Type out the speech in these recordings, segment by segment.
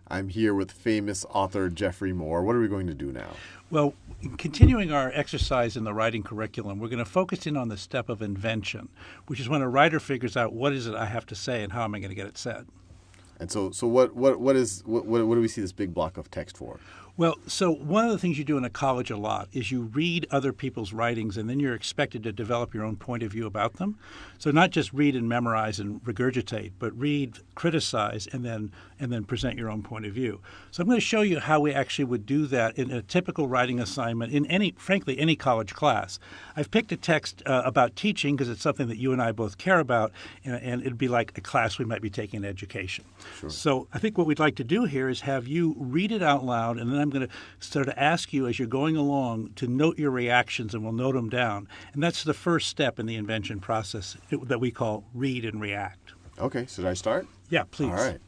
I'm here with famous author Geoffrey Moore. What are we going to do now? Well, continuing our exercise in the writing curriculum, we're going to focus in on the step of invention, which is when a writer figures out what is it I have to say and how am I going to get it said. And so what do we see this big block of text for? Well, so one of the things you do in a college a lot is you read other people's writings and then you're expected to develop your own point of view about them. So not just read and memorize and regurgitate, but read, criticize, and then present your own point of view. So I'm going to show you how we actually would do that in a typical writing assignment in frankly, any college class. I've picked a text about teaching because it's something that you and I both care about, and it'd be like a class we might be taking in education. Sure. So I think what we'd like to do here is have you read it out loud, and then I'm going to start to ask you as you're going along to note your reactions, and we'll note them down. And that's the first step in the invention process that we call read and react. Okay, should I start? Yeah, please. All right.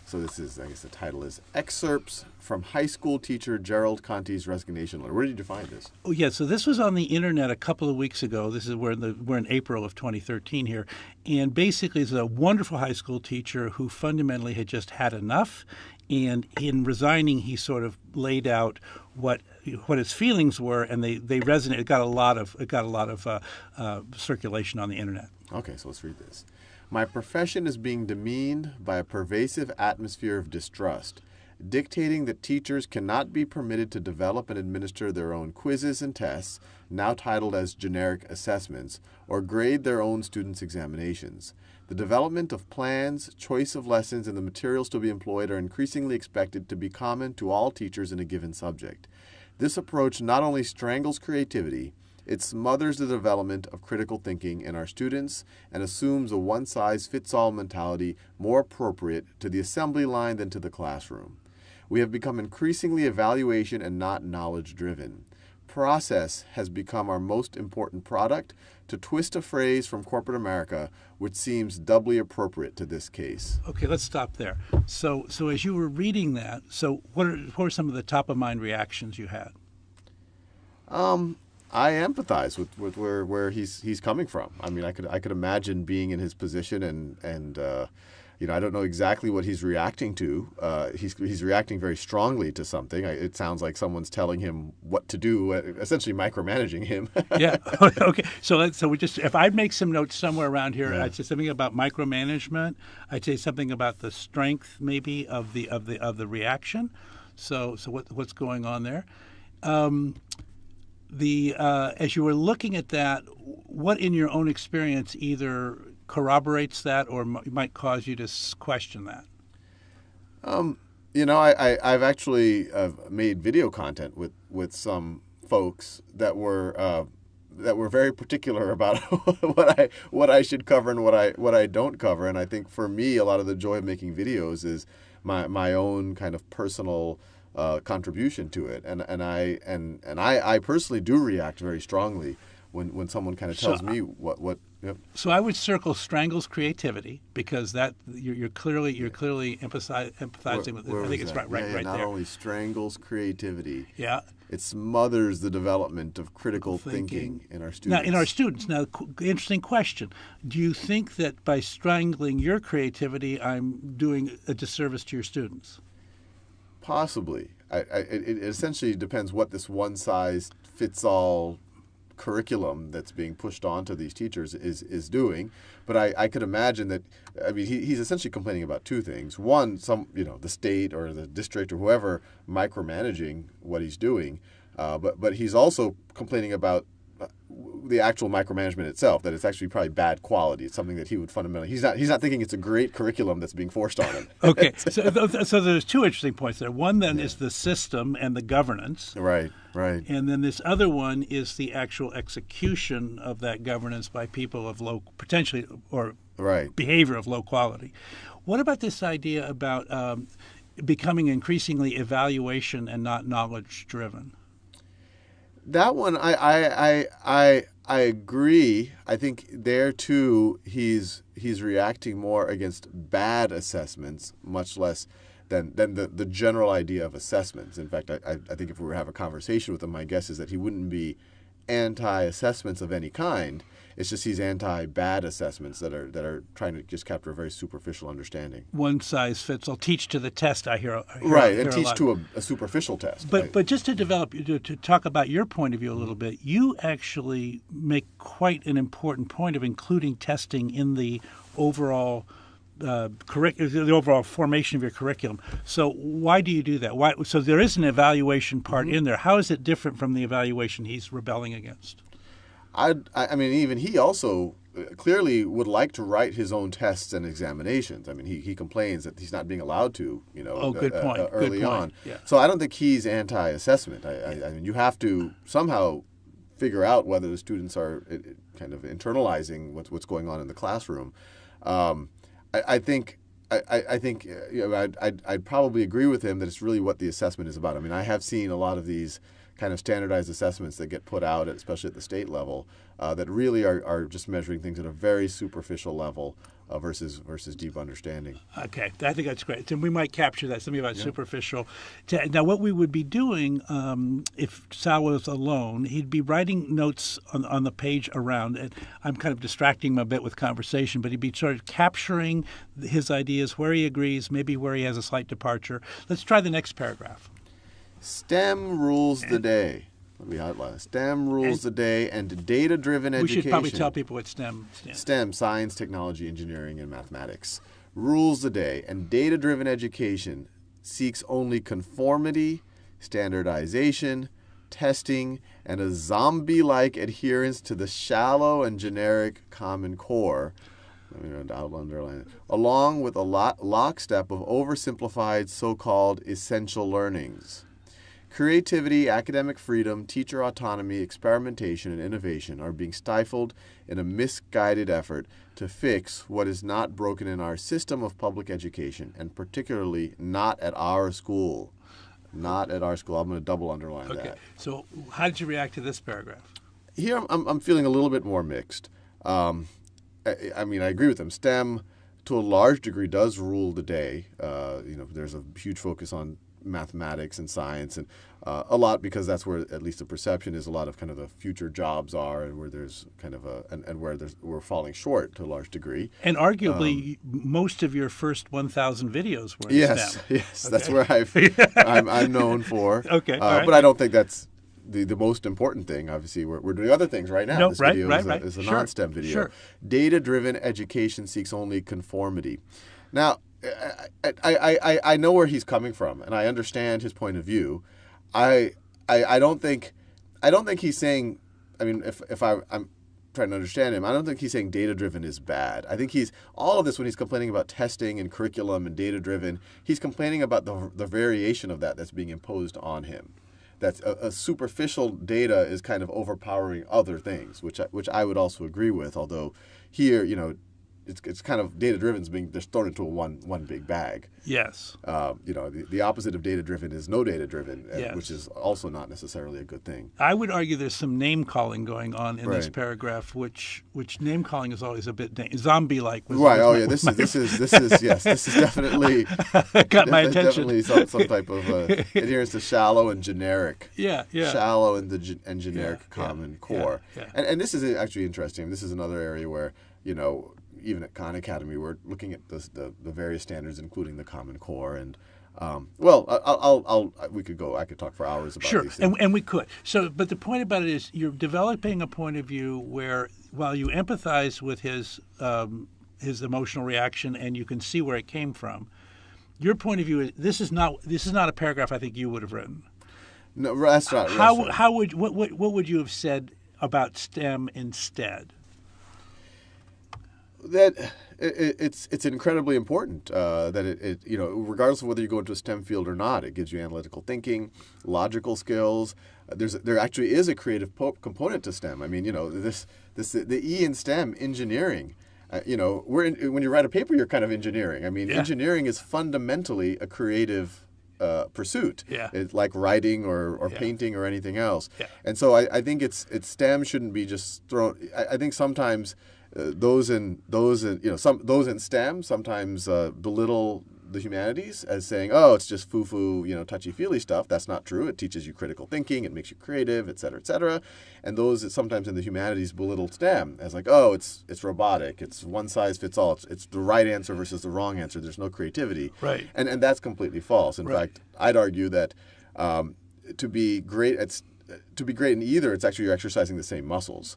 So this is, I guess the title is Excerpts from High School Teacher Gerald Conte's Resignation Letter. Where did you find this? Oh, yeah. So this was on the internet a couple of weeks ago. This is we're in April of 2013 here, and basically, it's a wonderful high school teacher who fundamentally had just had enough, and in resigning, he sort of laid out what his feelings were, and they resonated. It got a lot of circulation on the internet. Okay, so let's read this. My profession is being demeaned by a pervasive atmosphere of distrust, dictating that teachers cannot be permitted to develop and administer their own quizzes and tests, now titled as generic assessments, or grade their own students' examinations. The development of plans, choice of lessons, and the materials to be employed are increasingly expected to be common to all teachers in a given subject. This approach not only strangles creativity, it smothers the development of critical thinking in our students and assumes a one-size-fits-all mentality more appropriate to the assembly line than to the classroom. We have become increasingly evaluation and not knowledge-driven. Process has become our most important product, to twist a phrase from corporate America, which seems doubly appropriate to this case. Okay, let's stop there. So as you were reading that, so what are some of the top-of-mind reactions you had? I empathize with where he's coming from. I mean, I could imagine being in his position, and I don't know exactly what he's reacting to. He's reacting very strongly to something. It sounds like someone's telling him what to do, essentially micromanaging him. Yeah. Okay. So we just, if I make some notes somewhere around here, Yeah. I'd say something about micromanagement. I'd say something about the strength maybe of the reaction. So what's going on there? As you were looking at that, what in your own experience either corroborates that or might cause you to question that? I've actually made video content with some folks that were very particular about what I should cover and what I don't cover. And I think for me, a lot of the joy of making videos is my own kind of personal contribution to it, and I personally do react very strongly when someone kind of tells me what. Yep. So I would circle strangles creativity because that you're clearly empathizing with. I think it's right not there. Only strangles creativity. Yeah. It smothers the development of critical thinking in our students. Now, interesting question. Do you think that by strangling your creativity, I'm doing a disservice to your students? Possibly. It essentially depends what this one-size-fits-all curriculum that's being pushed onto these teachers is doing. But I could imagine that, I mean, he's essentially complaining about two things. One, the state or the district or whoever micromanaging what he's doing. But he's also complaining about the actual micromanagement itself, that it's actually probably bad quality. It's something that he would fundamentally, he's not thinking it's a great curriculum that's being forced on him. Okay, so there's two interesting points there. One then is the system and the governance. Right. And then this other one is the actual execution of that governance by people of low, potentially, or behavior of low quality. What about this idea about becoming increasingly evaluation and not knowledge driven? That one, I agree. I think there too, he's reacting more against bad assessments, much less than the general idea of assessments. In fact, I think if we were to have a conversation with him, my guess is that he wouldn't be anti-assessments of any kind. It's just he's anti-bad assessments that are trying to just capture a very superficial understanding. One size fits all. Teach to the test. I hear right, hear and teach lot. to a superficial test. But just to develop, to talk about your point of view a little bit, you actually make quite an important point of including testing in the overall the overall formation of your curriculum. So why do you do that? Why? So there is an evaluation part in there. How is it different from the evaluation he's rebelling against? I mean, even he also clearly would like to write his own tests and examinations. I mean, he complains that he's not being allowed to, good point. Early good point. on. Yeah. So I don't think he's anti-assessment. I mean, you have to somehow figure out whether the students are kind of internalizing what's going on in the classroom. I think I'd probably agree with him that it's really what the assessment is about. I mean, I have seen a lot of these kind of standardized assessments that get put out, especially at the state level, that really are just measuring things at a very superficial level versus deep understanding. Okay, I think that's great. And we might capture that, something about superficial. Now, what we would be doing if Sal was alone, he'd be writing notes on the page around it. I'm kind of distracting him a bit with conversation, but he'd be sort of capturing his ideas, where he agrees, maybe where he has a slight departure. Let's try the next paragraph. STEM rules the day. Let me highlight. STEM rules the day, and data-driven education. We should probably tell people what STEM stands. STEM, science, technology, engineering, and mathematics, rules the day, and data-driven education seeks only conformity, standardization, testing, and a zombie-like adherence to the shallow and generic Common Core. Let me underline it. Along with a lockstep of oversimplified so-called essential learnings. Creativity, academic freedom, teacher autonomy, experimentation, and innovation are being stifled in a misguided effort to fix what is not broken in our system of public education, and particularly not at our school. Not at our school. I'm going to double underline that. So how did you react to this paragraph? Here I'm feeling a little bit more mixed. I mean, I agree with him. STEM, to a large degree, does rule the day. There's a huge focus on mathematics and science, and a lot because that's where at least the perception is a lot of kind of the future jobs are, and where there's kind of we're falling short to a large degree. And arguably, most of your first 1,000 videos were in STEM. Yes, okay. That's where I'm known for. Okay, right. But I don't think that's the most important thing. Obviously, we're doing other things right now. No, this right. video is a non-STEM video. Sure. Data-driven education seeks only conformity. Now, I know where he's coming from, and I understand his point of view. I don't think he's saying. I mean, if I'm trying to understand him, I don't think he's saying data-driven is bad. I think all of this when he's complaining about testing and curriculum and data-driven, he's complaining about the variation of that's being imposed on him. That's a superficial data is kind of overpowering other things, which I would also agree with. Although here, it's kind of data-driven is being just thrown into one big bag. Yes. The opposite of data-driven is no data-driven, yes. Which is also not necessarily a good thing. I would argue there's some name-calling going on in this Right. paragraph, which name-calling is always a bit zombie-like. Right. Oh yeah. This is yes. This is definitely got my attention. Definitely some type of adherence to shallow and generic. Yeah. Shallow and generic Common Core. Yeah. And this is actually interesting. This is another area where even at Khan Academy, we're looking at the various standards, including the Common Core. And we could go. I could talk for hours about these things. And we could. So, but the point about it is, you're developing a point of view where, while you empathize with his emotional reaction and you can see where it came from, your point of view is this is not a paragraph I think you would have written. No, that's not. What would you have said about STEM instead? That it's incredibly important that it regardless of whether you go into a STEM field or not, it gives you analytical thinking, logical skills. There actually is a creative component to STEM. I mean, the E in STEM, engineering. When you write a paper, you're kind of engineering. I mean, engineering is fundamentally a creative pursuit. Yeah. It's like writing or painting or anything else. Yeah. And so I think it's STEM shouldn't be just thrown. I think sometimes those in STEM sometimes belittle the humanities as saying, oh, it's just foo-foo, touchy-feely stuff. That's not true. It teaches you critical thinking. It makes you creative, et cetera, et cetera. And those sometimes in the humanities belittle STEM as like, oh, it's robotic. It's one size fits all. It's the right answer versus the wrong answer. There's no creativity. Right. And that's completely false. In fact, I'd argue that to be great in either, it's actually you're exercising the same muscles.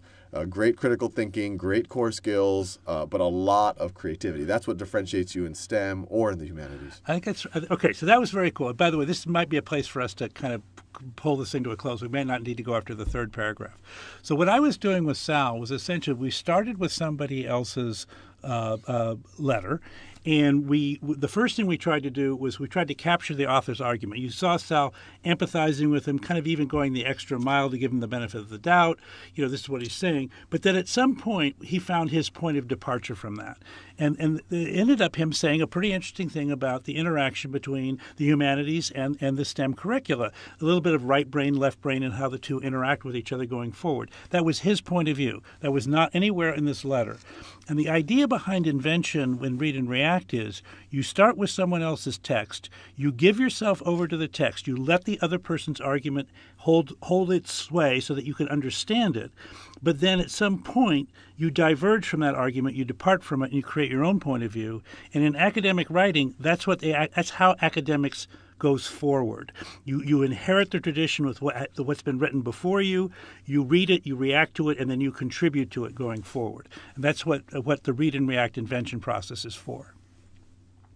Great critical thinking, great core skills, but a lot of creativity. That's what differentiates you in STEM or in the humanities. I think that's okay. So that was very cool. By the way, this might be a place for us to kind of pull this thing to a close. We may not need to go after the third paragraph. So what I was doing with Sal was essentially we started with somebody else's letter. And the first thing we tried to do was we tried to capture the author's argument. You saw Sal empathizing with him, kind of even going the extra mile to give him the benefit of the doubt. This is what he's saying. But then at some point, he found his point of departure from that. And it ended up him saying a pretty interesting thing about the interaction between the humanities and the STEM curricula, a little bit of right brain, left brain, and how the two interact with each other going forward. That was his point of view. That was not anywhere in this letter. And the idea behind invention when Read and React is you start with someone else's text, you give yourself over to the text, you let the other person's argument hold its sway so that you can understand it. But then at some point, you diverge from that argument, you depart from it, and you create your own point of view. And in academic writing, that's how academics goes forward. You inherit the tradition with what's been written before you. You read it, you react to it, and then you contribute to it going forward. And that's what the Read and React invention process is for.